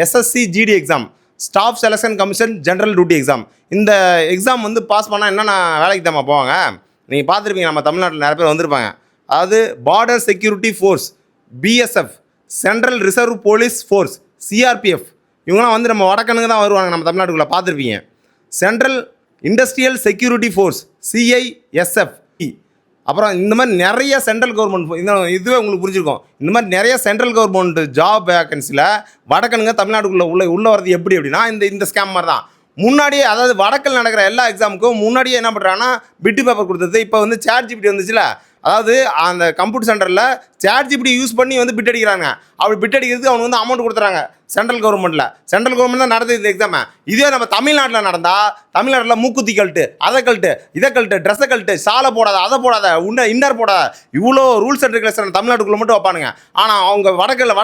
SSC GD exam, staff selection commission general duty exam. இந்த exam வந்து pass பண்ணால் என்னென்ன வேலைக்கு தான் போவாங்க? நீங்கள் பார்த்துருப்பீங்க, நம்ம தமிழ்நாட்டில் நிறைய பேர் வந்திருப்பாங்க. அதாவது border security force, BSF, central reserve police force, CRPF, இவங்களாம் வந்து நம்ம வடக்கனுக்கு தான் வருவாங்க. நம்ம தமிழ்நாட்டுக்குள்ளே பார்த்துருப்பீங்க. Central industrial security force, CISF. அப்புறம் இந்த மாதிரி நிறைய சென்ட்ரல் கவர்மெண்ட், இதுவே உங்களுக்கு புரிஞ்சிருக்கும். இந்த மாதிரி நிறைய சென்ட்ரல் கவர்மெண்ட் ஜாப் வேகன்சியில் வடக்கனுங்க தமிழ்நாட்டுக்குள்ளே உள்ள வரது எப்படி அப்படின்னா இந்த ஸ்கேம் மாதிரி தான். முன்னாடியே, அதாவது வடக்கில் நடக்கிற எல்லா எக்ஸாமுக்கும் முன்னாடியே என்ன பண்ணுறாங்கன்னா பிட்டு பேப்பர் கொடுத்தது. இப்போ வந்து ChatGPT வந்துச்சுல, அதாவது அந்த கம்ப்யூட்டர் சென்டரில் ChatGPT யூஸ் பண்ணி வந்து பிட் அடிக்கிறாங்க. அப்படி பிட் அடிக்கிறதுக்கு அவங்க வந்து அமௌண்ட் கொடுத்துறாங்க சென்ட்ரல் கவர்மெண்ட் தான் நடந்தது இந்த எக்ஸாமை. இதே நம்ம தமிழ்நாட்டில் நடந்தால், தமிழ்நாட்டில் மூக்குத்தி கழட்டு, அதை கழட்டு, இதை கழட்டு, ட்ரெஸ்ஸை கழட்டு, சாலை போடாத, அதை போடாத, இன்னர் போடாத, இவ்வளோ ரூல்ஸ் அண்ட் ரெகுலேஷன் தமிழ்நாட்டுக்குள்ளே மட்டும் வைப்பானுங்க. ஆனால் அவங்க வடக்கில்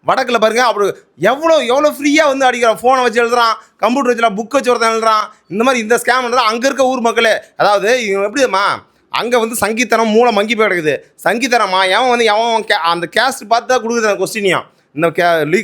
வடக்கில் பாருங்க, அப்படி எவ்வளோ ஃப்ரீயாக வந்து அடிக்கிறான். ஃபோனை வச்சு எழுதுறான், கம்ப்யூட்டர் வச்சுலாம், புக் வச்சு ஒருத்தன் எழுதுறான். இந்த மாதிரி இந்த ஸ்கேம் தான் அங்கே இருக்க ஊர் மக்களே. அதாவது இவங்க எப்படிமா அங்கே வந்து சங்கீத்தனம் மூளை மங்கி போய் கிடக்குது. சங்கீத்தனமா எவன் அந்த கேஸ்ட் பார்த்து தான் கொடுக்குறது கொஸ்டினையும். இந்த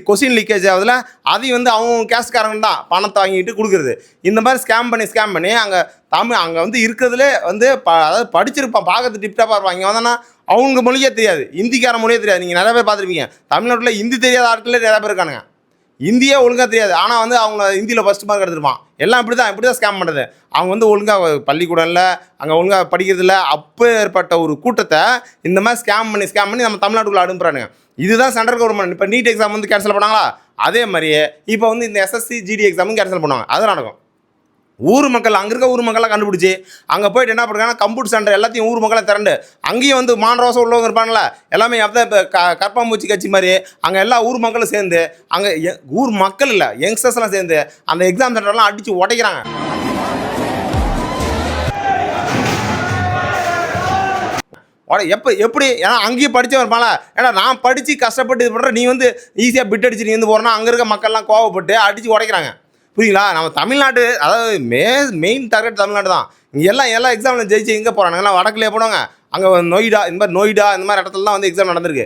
கொஸ்டின் லீக்கேஜ் ஆகுதுல, அதையும் வந்து அவங்க கேஸ்ட்காரங்க தான் பணத்தை வாங்கிட்டு கொடுக்குறது. இந்த மாதிரி ஸ்கேம் பண்ணி அங்கே வந்து இருக்கிறதுலே வந்து அதாவது படிச்சிருப்பான், பார்க்கறது டிப்டாப்பாக இருப்பான். இங்கே வந்தோன்னா அவங்க மொழியே தெரியாது, இந்திக்கார மொழியே தெரியாது. நீங்கள் நிறைய பேர் பார்த்துருப்பீங்க, தமிழ்நாட்டில் ஹிந்தி தெரியாத ஆட்களே நிறைய பேர் இருக்கானுங்க. இந்தியே ஒழுங்காக தெரியாது, ஆனால் வந்து அவங்க ஹிந்தியில் ஃபஸ்ட் மார்க் எடுத்துருப்பான். எல்லாம் இப்படி தான் ஸ்கேம் பண்ணுறது. அவங்க வந்து ஒழுங்காக பள்ளிக்கூடம் இல்லை, அங்கே ஒழுங்காக படிக்கிறதில்ல. அப்போ ஏற்பட்ட ஒரு கூட்டத்தை இந்த மாதிரி ஸ்கேம் பண்ணி நம்ம தமிழ்நாட்டுக்குள்ளே அனுப்புகிறானுங்க. இதுதான் சென்ட்ரல் கவர்மெண்ட். இப்போ நீட் எக்ஸாம் வந்து கேன்சல் பண்ணாங்களா, அதே மாதிரியே இப்போ வந்து இந்த எஸ்எஸ்சி ஜிடி எக்ஸாமும் கேன்சல் பண்ணுவாங்க. அது நடக்கும். ஊர் மக்கள், அங்கே இருக்க ஊர் மக்களாக கண்டுபிடிச்சி அங்கே போய்ட்டு என்ன பண்ணுறாங்கன்னா, கம்ப்யூட்டர் சென்டர் எல்லாத்தையும் ஊர் மக்களை திரண்டு, அங்கேயும் வந்து மானரோசம் உள்ளவங்க இருப்பாங்களே, எல்லாமே அப்போ இப்போ கற்பாம்பூச்சி கட்சி மாதிரி அங்கே எல்லா ஊர் மக்களும் சேர்ந்து, அங்கே ஊர் மக்கள் இல்லை, யங்ஸ்டர்ஸ்லாம் சேர்ந்து அந்த எக்ஸாம் சென்டர்லாம் அடித்து உடைக்கிறாங்க. எப்படி ஏன்னா அங்கேயும் படித்தவன் இருப்பாங்களா, ஏன்னா நான் படித்து கஷ்டப்பட்டு இது பண்ணுறேன், நீ வந்து ஈஸியாக பிட் அடிச்சு நீ வந்து போகிறேன்னா அங்கே இருக்க மக்கள்லாம் கோவப்பட்டு அடித்து உடைக்கிறாங்க. புரியுங்களா? நம்ம தமிழ்நாடு, அதாவது மெயின் டார்கெட் தமிழ்நாடு தான். இங்கே எல்லா எக்ஸாமில் ஜெயிச்சு எங்கே போகிறானுங்கலாம் வடக்குலேயே போனவங்க. அங்கே நொய்டா இந்த மாதிரி இடத்துலலாம் வந்து எக்ஸாம் நடந்திருக்கு.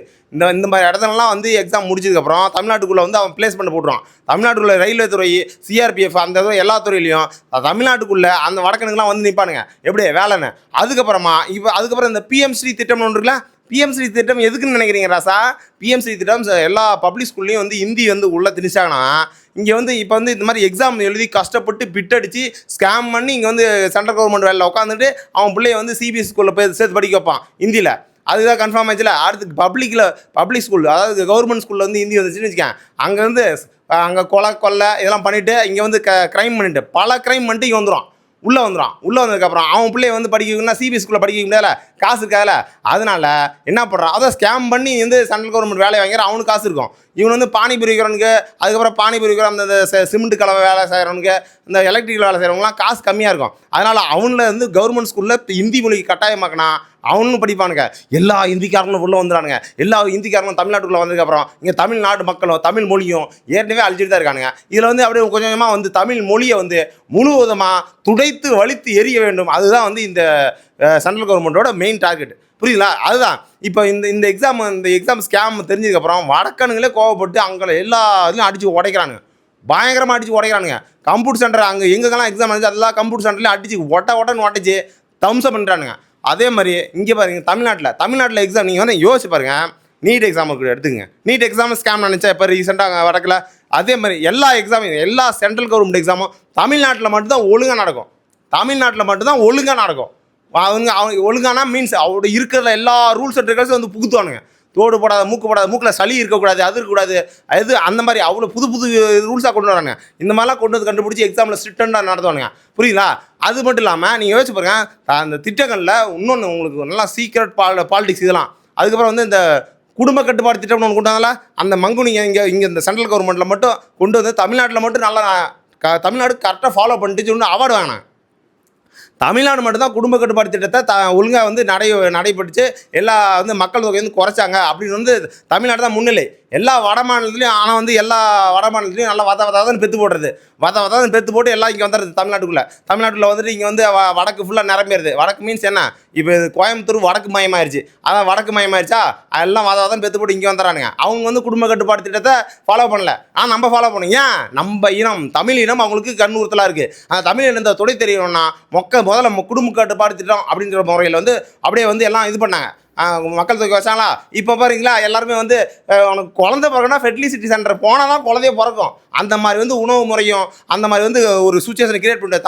இந்த மாதிரி இடத்துலலாம் வந்து எக்ஸாம் முடிச்சதுக்கப்புறம் தமிழ்நாட்டுக்குள்ளே வந்து அவன் பிளேஸ்மெண்ட் போட்டுருவான். தமிழ்நாட்டுக்குள்ளே ரயில்வே துறை, சிஆர்பிஎஃப், அந்த எல்லா துறையிலையும் தமிழ்நாட்டுக்குள்ளே அந்த வடக்கனுக்குலாம் வந்து நிற்பானுங்க. எப்படி வேலைன்னு. அதுக்கப்புறம் இந்த பிஎம் ஸ்ரீ திட்டம்னு ஒன்று இருக்குல்ல, பிஎம் ஸ்ரீ திட்டம் எதுக்குன்னு நினைக்கிறீங்க ராசா? பிஎம் ஸ்ரீ திட்டம் எல்லா பப்ளிக் ஸ்கூல்லையும் வந்து ஹிந்தி வந்து உள்ளே திணிச்சாங்கன்னா, இங்கே வந்து இப்போ வந்து இந்த மாதிரி எக்ஸாம் எழுதி கஷ்டப்பட்டு பிட் அடித்து ஸ்கேம் பண்ணி இங்கே வந்து சென்ட்ரல் கவர்மெண்ட் வேலையில் உட்காந்துட்டு அவன் பிள்ளைய வந்து சிபிஎஸ்சி ஸ்கூலில் போய் சேர்த்து படிக்க வைப்பான் ஹிந்தியில். அதுதான் கன்ஃபார்ம் ஆச்சுல. அடுத்து பப்ளிக் ஸ்கூல், அதாவது கவர்மெண்ட் ஸ்கூலில் வந்து ஹிந்தி வந்துச்சுன்னு வச்சுக்கேன், அங்கே வந்து அங்கே கொலை இதெல்லாம் பண்ணிவிட்டு இங்கே வந்து க்ரைம் பண்ணிட்டு பல க்ரைம் பண்ணிட்டு இங்கே வந்துடும். உள்ளே வந்ததுக்கப்புறம் அவன் பிள்ளைய வந்து படிக்க வைக்கணும்னா சிபிஎஸ் ஸ்கூலில் படிக்க முடியாதுல, காசு இருக்காதுல. அதனால் என்ன பண்ணுறான், அதை ஸ்கேம் பண்ணி வந்து சென்ட்ரல் கவர்மெண்ட் வேலை வாங்கிற அவனுக்கு காசு இருக்கும். இவன் வந்து பானிபூரி விற்கிறவனுக்கு, அதுக்கப்புறம் பானிபூரி விற்கிற அந்த சிமெண்ட் கலவை வேலை செய்கிறவனுக்கு, இந்த எலக்ட்ரிக்கல் வேலை செய்கிறவங்களாம் காசு கம்மியாக இருக்கும். அதனால் அவனில் வந்து கவர்மெண்ட் ஸ்கூலில் ஹிந்தி மொழிக்கு கட்டாயமாக்கினா அவனும் படிப்பானுங்க. எல்லா ஹிந்திக்காரங்களும் உள்ளே வந்துடுறானுங்க. எல்லா ஹிந்திக்காரங்களும் தமிழ்நாட்டுக்குள்ளே வந்ததுக்கப்புறம் இங்கே தமிழ்நாடு மக்களும் தமிழ் மொழியும் ஏற்கனவே அழிச்சிட்டு தான் இருக்கானுங்க. இதில் வந்து அப்படியே கொஞ்சம் கொஞ்சமாக வந்து தமிழ் மொழியை வந்து முழுவதுமாக துடைத்து வலித்து எரிய வேண்டும். அதுதான் வந்து இந்த சென்ட்ரல் கவர்மெண்ட்டோட மெயின் டார்கெட். புரியுதுங்களா? அதுதான் இப்போ இந்த எக்ஸாம் ஸ்கேம் தெரிஞ்சதுக்கப்புறம் வடக்கனுங்களே கோவப்பட்டு அங்கே எல்லா இதுலையும் அடித்து உடைக்கிறானுங்க. பயங்கரமாக அடித்து உடைக்கிறானுங்க. கம்ப்யூட்டர் சென்டர் அங்கே எங்கெல்லாம் எக்ஸாம் நடந்துச்சு அதெல்லாம் கம்ப்யூட்டர் சென்டர்லேயும் அடித்து ஒட்டன்னு உடைச்சி தம்சம் பண்ணுறானுங்க. அதே மாதிரி இங்கே பாருங்க, தமிழ்நாட்டில் எக்ஸாம் நீங்கள் வந்து யோசிச்சு பாருங்கள். நீட் எக்ஸாம் எடுத்துங்க. நீட் எக்ஸாம் ஸ்கேம் நினச்சா இப்போ ரீசெண்டாக வடக்கில். அதே மாதிரி எல்லா எக்ஸாமும், எல்லா சென்ட்ரல் கவர்மெண்ட் எக்ஸாமும் தமிழ்நாட்டில் மட்டும்தான் ஒழுங்காக நடக்கும். அவங்க ஒழுங்கானா மீன்ஸ் அவரோட இருக்கிற எல்லா ரூல்ஸ் அண்ட் ரெகுலேஷன் வந்து புகுத்துவானுங்க. தோடு போடாத, மூக்கு போடாத, மூக்கில் சளி இருக்கக்கூடாது, அது இருக்கக்கூடாது, அது அந்த மாதிரி அவ்வளோ புது ரூல்ஸாக கொண்டு வராங்க. இந்த மாதிரிலாம் கொண்டு வந்து கண்டுபிடிச்சி எக்ஸாமில் ஸ்ட்ரிக்டாக நடத்துவானுங்க. புரியுங்களா? அது மட்டும் இல்லாமல் நீங்கள் யோசிச்சு பாருங்க, அந்த திட்டங்களில் இன்னொன்று உங்களுக்கு நல்லா சீக்ரெட் பாலிடிக்ஸ் இதெல்லாம். அதுக்கப்புறம் வந்து இந்த குடும்ப கட்டுப்பாடு திட்டம்னு ஒன்று கொண்டு வந்தால, அந்த மங்குனிங்க இங்கே இந்த சென்ட்ரல் கவர்மெண்ட்டில் மட்டும் கொண்டு வந்து தமிழ்நாட்டில் மட்டும் நல்லா தமிழ்நாடு கரெக்டாக ஃபாலோ பண்ணிட்டு சொல்லி அவார்டு வாங்கினாங்க. தமிழ்நாடு மட்டும்தான் குடும்ப கட்டுப்பாடு திட்டத்தை ஒழுங்காக வந்து நடைபெற்றுச்சு. எல்லா வந்து மக்கள் தொகை வந்து குறைச்சாங்க அப்படின்னு வந்து தமிழ்நாடு தான் முன்னிலை. எல்லா வட மாநிலத்துலையும். ஆனால் வந்து எல்லா வட மாநிலத்துலையும் நல்லா வதாதான் பெற்று போடுறது. வதாதான் பெற்று போட்டு எல்லாம் இங்கே வந்துடுது தமிழ்நாட்டுக்குள்ளே வந்துட்டு இங்கே வந்து வடக்கு ஃபுல்லாக நிரம்பிடுது. வடக்கு மீன்ஸ் என்ன, இப்போ கோயம்புத்தூர் வடக்கு மயமாயிருச்சு. அதான் வடக்கு மயமாயிருச்சா, எல்லாம் வதாதான் பெற்று போட்டு இங்கே வந்துடுறானுங்க. அவங்க வந்து குடும்ப கட்டுப்பாடு திட்டத்தை ஃபாலோ பண்ணல. ஆனால் நம்ம ஃபாலோ பண்ணோம். ஏன், நம்ம இனம் தமிழ் இனம் அவங்களுக்கு கண்ணூர்த்தலாக இருக்குது. அந்த தமிழ் இனத்தை தொலை தெரியணும்னா முதல்ல குடும்ப கட்டுப்பாடு திட்டம் அப்படின்ற முறையில் வந்து அப்படியே வந்து எல்லாம் இது பண்ணாங்க. மக்கள் தொகை வச்சாங்களா. இப்போ பாருங்களா, எல்லாருமே வந்து உனக்கு குழந்தை பிறகுனா ஃபெர்டிலிசிட்டி சென்டர் போனால் தான் குழந்தைய பிறக்கும். அந்த மாதிரி வந்து உணவு முறையும் அந்த மாதிரி வந்து ஒரு சுச்சுவேஷன் கிரியேட் பண்ணுறது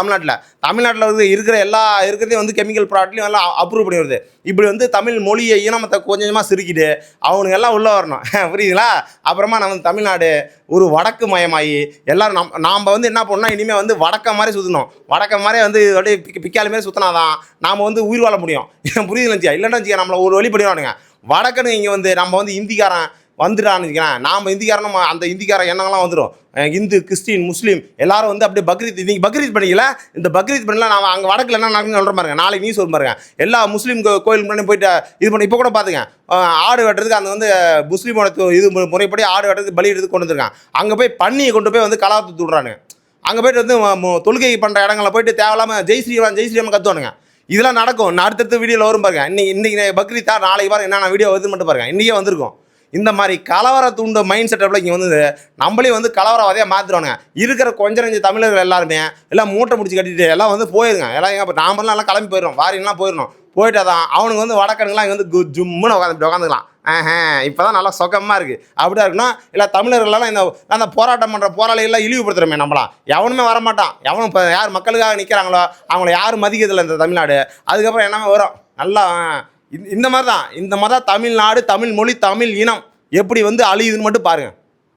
தமிழ்நாட்டில் வந்து இருக்கிறதே வந்து கெமிக்கல் ப்ராடக்ட்லையும் எல்லாம் அப்ரூவ் பண்ணி வருது. இப்படி வந்து தமிழ் மொழியை இனமத்தை கொஞ்சமாக சுருக்கிட்டு அவனுங்க எல்லாம் உள்ளே வரணும். புரியுதுங்களா. அப்புறமா நம்ம தமிழ்நாடு ஒரு வடக்கு மயமாகி எல்லோரும் நாம் வந்து என்ன பண்ணோம்னா இனிமேல் வந்து வடக்க மாதிரி சுற்றணும். வடக்க மாதிரி வந்து அப்படியே பிக்காலி மாதிரி சுற்றினாதான் நாம் வந்து உயிர் வாழ முடியும். புரியுதுன்னு இல்லைன்னா வச்சுக்க நம்மளை ஒரு வழி பண்ணிடுவானுங்க. வடக்குன்னு இங்கே வந்து நம்ம வந்து இந்திக்காரன் வந்துட்டான்னு வச்சுக்கிறேன். நாம் இந்திக்காரன் அந்த இந்திக்காரன் எண்ணங்கள்லாம் வந்துடும். இந்து, கிறிஸ்டின், முஸ்லீம் எல்லாரும் வந்து அப்படியே பக்ரீத் நீங்கள் பக்ரீத் பண்ணிக்கல. இந்த பக்ரீத் பண்ணலாம். நான் அங்கே வடக்கில் என்ன நடக்குன்னு சொல்கிற பாருங்க. நாளைக்கு நியூஸ் வரும் பாருங்க. எல்லா முஸ்லீம் கோயில் பண்ணி போயிட்டு இது பண்ணி இப்போ கூட பார்த்துங்க. ஆடு வெட்டுறதுக்கு அந்த வந்து முஸ்லீமோட இது முறைப்படி ஆடு வெட்டுறதுக்கு பலி எடுத்து கொண்டு வந்துருக்காங்க. அங்கே போய் பண்ணியை கொண்டு போய் வந்து கலாத்து விடுறானுங்க. அங்கே போய்ட்டு வந்து தொழுகை பண்ணுற இடங்களில் போய்ட்டு தேவையில்லாமல் ஜெய் ஸ்ரீராம் கற்றுவானுங்க. இதெல்லாம் நடக்கும். அடுத்தடுத்த வீடியோவில் வரும் பாருங்க. இன்னைக்கு பக்ரீத்தா, நாளைக்கு பாருங்க என்னென்ன வீடியோ வருது மட்டும் பாருங்க. இன்றைக்கே வந்திருக்கும். இந்த மாதிரி கலவர தூண்ட மைண்ட் செட்டப்பில் இங்கே வந்து நம்மளே வந்து கலவரவாதியாக மாற்றிடுவானுங்க. இருக்கிற கொஞ்சம் நெஞ்ச தமிழர்கள் எல்லாருமே எல்லாம் மூட்டை முடிச்சு கட்டிட்டு எல்லாம் வந்து போயிருங்க. எல்லாம் எங்கே நாமெல்லாம் எல்லாம் கிளம்பி போயிடும். வாரின்லாம் போயிடணும். போயிட்டா தான் அவனுக்கு வந்து வடக்கனுங்களாம் இங்கே வந்து ஜும்முன்னு உட்காந்துக்கலாம். இப்போ தான் நல்லா சுகமாக இருக்குது. அப்படியா இருக்குன்னா இல்லை தமிழர்களெல்லாம் அந்த போராட்டம் பண்ணுற போராளிகள்லாம் இழிவுபடுத்துகிறோமே நம்மளாம். எவனுமே வரமாட்டான். எவனும் இப்போ யார் மக்களுக்காக நிற்கிறாங்களோ அவங்கள யாரும் மதிக்கிறதில்லை இந்த தமிழ்நாடு. அதுக்கப்புறம் என்னமே வரும் நல்லா இந்த மாதிரி தான் தமிழ்நாடு, தமிழ் மொழி, தமிழ் இனம் எப்படி வந்து அழியுதுன்னு மட்டும் பாருங்கள்.